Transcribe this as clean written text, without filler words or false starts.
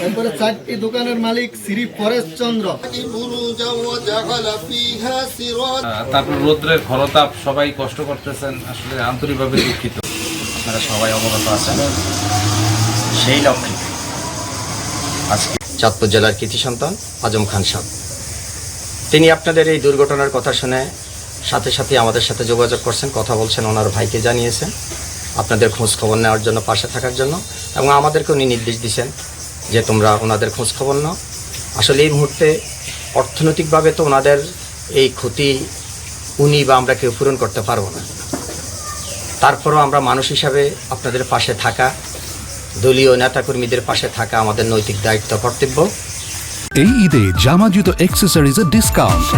তারপরে 4টি দোকানের মালিক শ্রী পরেশ চন্দ্র। তারপর রৌদ্রের ঘরতাপ, সবাই কষ্ট করতেছেন, আসলে আন্তরিকভাবে দুঃখিত। আপনারা সবাই অবগত আছেন, সেই লক্ষ্যে আজকে চাঁদপুর জেলার কৃতি সন্তান আজম খান সাহেব, তিনি আপনাদের এই দুর্ঘটনার কথা শুনে সাথে সাথে আমাদের সাথে যোগাযোগ করছেন, কথা বলছেন, ওনার ভাইকে জানিয়েছেন আপনাদের খোঁজ খবর নেওয়ার জন্য, পাশে থাকার জন্য, এবং আমাদেরকে উনি নির্দেশ দিয়েছেন যে তোমরা ওনাদের খোঁজ খবর নাও। আসলে এই মুহূর্তে অর্থনৈতিকভাবে তো ওনাদের এই ক্ষতি উনি বা আমরা কেউ পূরণ করতে পারবো না। তারপরও আমরা মানুষ হিসাবে আপনাদের পাশে থাকা, দলীয় নেতাকর্মীদের পাশে থাকা আমাদের নৈতিক দায়িত্ব, কর্তব্য। এই ঈদে জামা জুতো অ্যাক্সেসরিজের ডিসকাউন্ট।